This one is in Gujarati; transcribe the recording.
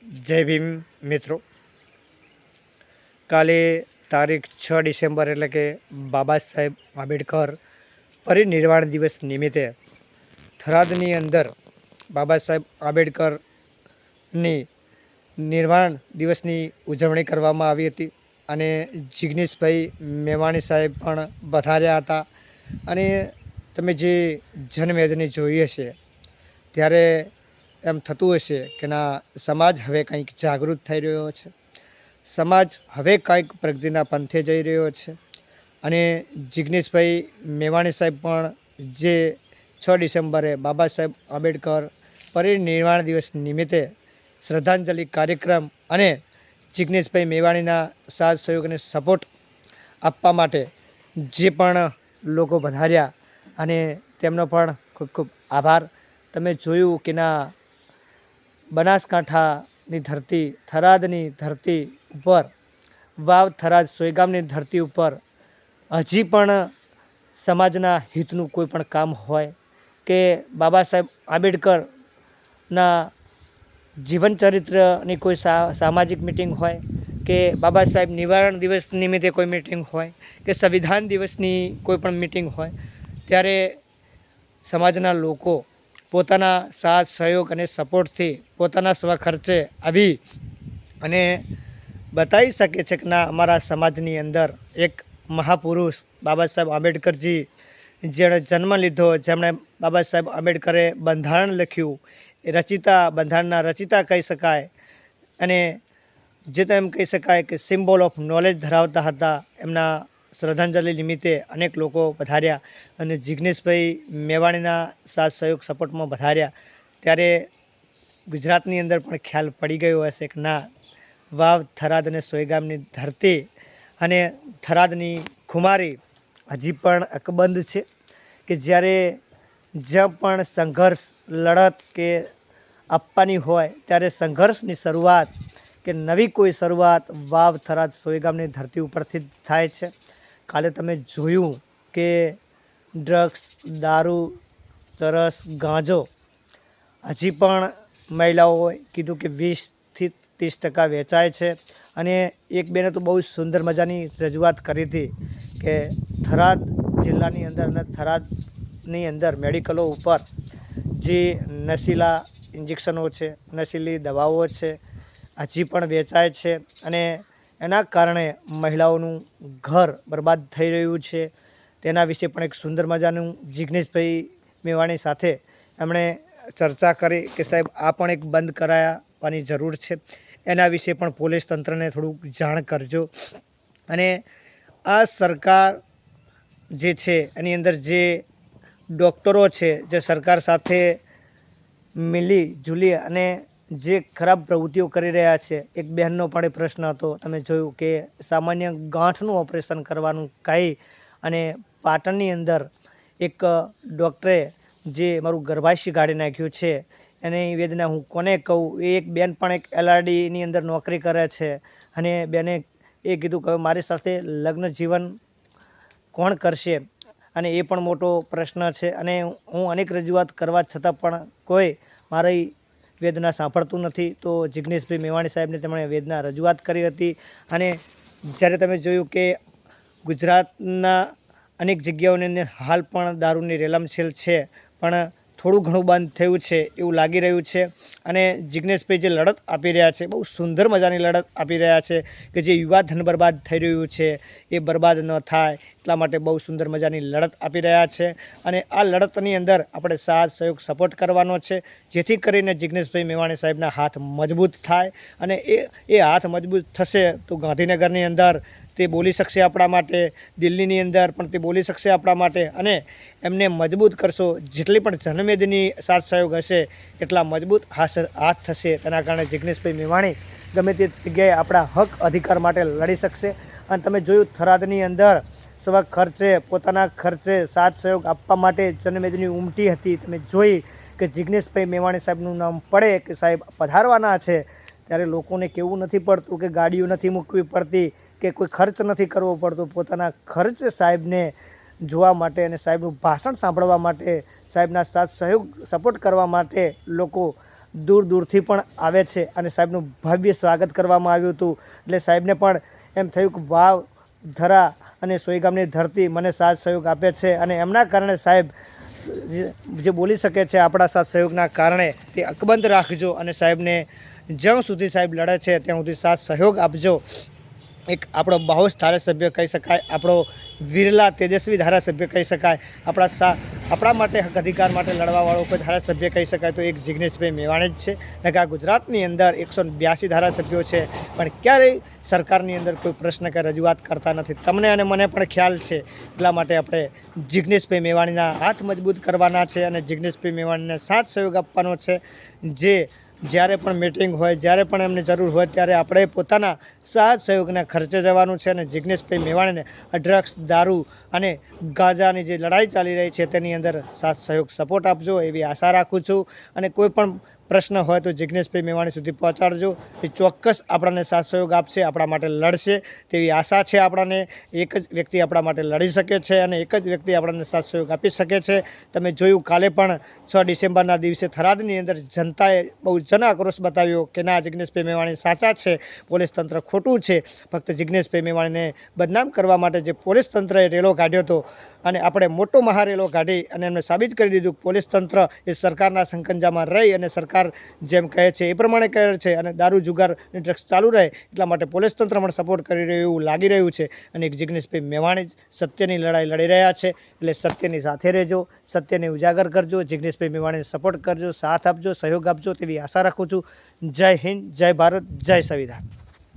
જય ભીમ મિત્રો. કાલે તારીખ 6 ડિસેમ્બર એટલે કે બાબા સાહેબ આંબેડકર પરિનિર્વાણ દિવસ નિમિત્તે થરાદની અંદર બાબા સાહેબ આંબેડકરની નિર્વાણ દિવસની ઉજવણી કરવામાં આવી હતી અને જિગ્નેશભાઈ મેવાણી સાહેબ પણ પધાર્યા હતા. અને તમે જે જનમેદની જોઈ હશે ત્યારે એમ થતું હશે કે ના, સમાજ હવે કંઈક જાગૃત થઈ રહ્યો છે, સમાજ હવે કંઈક પ્રગતિના પંથે જઈ રહ્યો છે. અને જિગ્નેશભાઈ મેવાણી સાહેબ પણ જે 6 ડિસેમ્બરે બાબા સાહેબ આંબેડકર પરિનિર્વાણ દિવસ નિમિત્તે શ્રદ્ધાંજલિ કાર્યક્રમ અને જિગ્નેશભાઈ મેવાણીના સાથ સહયોગ અને સપોર્ટ આપવા માટે જે પણ લોકો પધાર્યા અને તેમનો પણ ખૂબ ખૂબ આભાર. તમે જોયું કે ના, બનાસકાંઠાની ધરતી, થરાદની ધરતી ઉપર, વાવ થરાદ સોયગામની ધરતી ઉપર હજી પણ સમાજના હિતનું કોઈ પણ કામ હોય કે બાબા સાહેબ આંબેડકરના જીવનચરિત્રની કોઈ સામાજિક મિટિંગ હોય કે બાબા સાહેબ નિવારણ દિવસ નિમિત્તે કોઈ મિટિંગ હોય કે સંવિધાન દિવસની કોઈ પણ મિટિંગ હોય, ત્યારે સમાજના લોકો પોતાના સાથ સહયોગ અને સપોર્ટથી પોતાના સ્વખર્ચે આવી અને બતાવી શકે છે કે ના, અમારા સમાજની અંદર એક મહાપુરુષ બાબા સાહેબ આંબેડકરજી, જેણે જન્મ લીધો, જેમણે બાબા સાહેબ આંબેડકરે બંધારણ લખ્યું, એ બંધારણના રચિતા કહી શકાય અને જે તો એમ કહી શકાય કે સિમ્બોલ ઓફ નોલેજ ધરાવતા હતા. એમના શ્રદ્ધાંજલિ નિમિત્તે અનેક લોકો પધાર્યા અને જિગ્નેશભાઈ મેવાણીના સાથ સહયોગ સપોર્ટમાં પધાર્યા. ત્યારે ગુજરાતની અંદર પણ ખ્યાલ પડી ગયો હશે કે ના, વાવ થરાદ અને સોયગામની ધરતી અને થરાદની ખુમારી હજી પણ અકબંધ છે કે જ્યારે જ્યાં પણ સંઘર્ષ, લડત કે આપવાની હોય ત્યારે સંઘર્ષની શરૂઆત કે નવી કોઈ શરૂઆત વાવ થરાદ સોયગામની ધરતી ઉપરથી જ થાય છે. કાલે તમે જોયું કે ડ્રગ્સ, દારૂ, ચરસ, ગાંજો હજી પણ મહિલાઓએ કીધું કે 20-30% વેચાય છે. અને એક બેને તો બહુ સુંદર મજાની રજૂઆત કરી હતી કે થરાદ જિલ્લાની અંદર અને થરાદની અંદર મેડિકલો ઉપર જે નશીલા ઇન્જેક્શનો છે, નશીલી દવાઓ છે, હજી પણ વેચાય છે અને એના કારણે મહિલાઓનું ઘર બરબાદ થઈ રહ્યું છે. તેના વિશે પણ એક સુંદર મજાનું જિગ્નેશભાઈ મેવાણી સાથે એમણે ચર્ચા કરી કે સાહેબ આ પણ એક બંધ કરાવવાની જરૂર છે, એના વિશે પણ પોલીસ તંત્રને થોડુંક જાણ કરજો. અને આ સરકાર જે છે એની અંદર જે ડૉક્ટરો છે, જે સરકાર સાથે મિલી જુલી અને જે ખરાબ પ્રવૃત્તિઓ કરી રહ્યા છે. એક બહેનનો પણ એ પ્રશ્ન હતો, તમે જોયું કે સામાન્ય ગાંઠનું ઓપરેશન કરવાનું કહી અને પાટણની અંદર એક ડૉક્ટરે જે મારું ગર્ભાશય કાઢી નાખ્યું છે, એની વેદના હું કોને કહું. એ એક બેન પણ એક LRDની અંદર નોકરી કરે છે અને બેને એ કીધું કે મારી સાથે લગ્ન જીવન કોણ કરશે, અને એ પણ મોટો પ્રશ્ન છે. અને હું અનેક રજૂઆત કરવા છતાં પણ કોઈ મારી વેદના સાંભળતું નથી. તો જિગ્નેશભાઈ મેવાણી સાહેબને તેમણે વેદના રજૂઆત કરી હતી. અને જ્યારે તમે જોયું કે ગુજરાતના અનેક જગ્યાઓની અંદર હાલ પણ દારૂની રેલમછેલ છે, પણ થોડું ઘણું બંધ થયું છે એવું લાગી રહ્યું છે. અને જિગ્નેશભાઈ જે લડત આપી રહ્યા છે, બહુ સુંદર મજાની લડત આપી રહ્યા છે કે જે યુવા ધન બરબાદ થઈ રહ્યું છે એ બરબાદ ન થાય એટલા માટે બહુ સુંદર મજાની લડત આપી રહ્યા છે. અને આ લડતની અંદર આપણે સાથ સહયોગ સપોર્ટ કરવાનો છે, જેથી કરીને જિગ્નેશભાઈ મેવાણી સાહેબના હાથ મજબૂત થાય. અને એ હાથ મજબૂત થશે તો ગાંધીનગરની અંદર તે બોલી શકશે આપણા માટે, દિલ્હીની અંદર પણ તે બોલી શકશે આપણા માટે. અને એમને મજબૂત કરશો, જેટલી પણ જનમેદની સાથ સહયોગ હશે એટલા મજબૂત હાથ થશે. તેના કારણે જિગ્નેશભાઈ મેવાણી ગમે તે જગ્યાએ આપણા હક અધિકાર માટે લડી શકશે. અને તમે જોયું થરાદની અંદર સ્વ ખર્ચે, પોતાના ખર્ચે સાથ સહયોગ આપવા માટે જનમેદની ઉમટી હતી. તમે જોઈ કે જિગ્નેશભાઈ મેવાણી સાહેબનું નામ પડે કે સાહેબ પધારવાના છે, ત્યારે લોકોને કહેવું નથી પડતું કે ગાડીઓ નથી મૂકવી પડતી કે કોઈ ખર્ચ નથી કરવો પડતો. પોતાના ખર્ચ સાહેબને જોવા માટે અને સાહેબનું ભાષણ સાંભળવા માટે, સાહેબના સાથ સહયોગ સપોર્ટ કરવા માટે લોકો દૂર દૂરથી પણ આવે છે અને સાહેબનું ભવ્ય સ્વાગત કરવામાં આવ્યું હતું. એટલે સાહેબને પણ એમ થયું કે વાવ ધરા અને સોઈ ગામની ધરતી મને સાથ સહયોગ આપે છે અને એમના કારણે સાહેબ જે બોલી શકે છે આપણા સાથ સહયોગના કારણે તે અકબંધ રાખજો અને સાહેબને જ્યાં સુધી સાહેબ લડે છે ત્યાં સુધી સાથ સહયોગ આપજો. એક આપણો બાહોશ ધારાસભ્ય કહી શકાય, આપણો વિરલા તેજસ્વી ધારાસભ્ય કહી શકાય, આપણા માટે હક અધિકાર માટે લડવાવાળો કોઈ ધારાસભ્ય કહી શકાય તો એક જિગ્નેશભાઈ મેવાણી જ છે. નકા ગુજરાતની અંદર 182 ધારાસભ્યો છે પણ ક્યારેય સરકારની અંદર કોઈ પ્રશ્ન કે રજૂઆત કરતા નથી. તમને અને મને પણ ખ્યાલ છે. એટલા માટે આપણે જિગ્નેશભાઈ મેવાણીના હાથ મજબૂત કરવાના છે અને જિગ્નેશભાઈ મેવાણીને સાથ સહયોગ આપવાનો છે. જે જ્યારે પણ મીટિંગ હોય, જ્યારે પણ એમને જરૂર હોય ત્યારે આપણે પોતાના સાથ સહયોગના ખર્ચે જવાનું છે અને જિગ્નેશભાઈ મેવાણીને ડ્રગ્સ, દારૂ અને ગાંજાની જે લડાઈ ચાલી રહી છે તેની અંદર સાથ સહયોગ સપોર્ટ આપજો એવી આશા રાખું છું. અને કોઈ પણ પ્રશ્ન હોય તો જિગ્નેશભાઈ મેવાણી સુધી પહોંચાડજો. એ ચોક્કસ આપણને સાથ સહયોગ આપશે, આપણા માટે લડશે તેવી આશા છે આપણને. એક જ વ્યક્તિ આપણા માટે લડી શકે છે અને એક જ વ્યક્તિ આપણને સાથ સહયોગ આપી શકે છે. તમે જોયું કાલે પણ 6 ડિસેમ્બરના દિવસે થરાદની અંદર જનતાએ બહુ જન આક્રોશ બતાવ્યો કે ના, જિગ્નેશભાઈ મેવાણી સાચા છે, પોલીસ તંત્ર ખોટું છે. ફક્ત જિગ્નેશભાઈ મેવાણીને બદનામ કરવા માટે જે પોલીસ તંત્રએ રેલો કાઢ્યો હતો અને આપણે મોટો મહારેલો કાઢી અને એમને સાબિત કરી દીધું પોલીસ તંત્ર એ સરકારના સંકંજામાં રહી અને સરકાર જેમ કહે છે એ પ્રમાણે કહે છે અને દારૂ જુગાર અને ડ્રગ્સ ચાલુ રહે એટલા માટે પોલીસ તંત્ર પણ સપોર્ટ કરી રહ્યું એવું લાગી રહ્યું છે. અને એક જિગ્નેશભાઈ મેવાણી જ સત્યની લડાઈ લડી રહ્યા છે. એટલે સત્યની સાથે રહેજો, સત્યને ઉજાગર કરજો, જિગ્નેશભાઈ મેવાણીને સપોર્ટ કરજો, સાથ આપજો, સહયોગ આપજો તેવી આશા રાખું છું. જય હિન્દ, જય ભારત, જય સંવિધાન.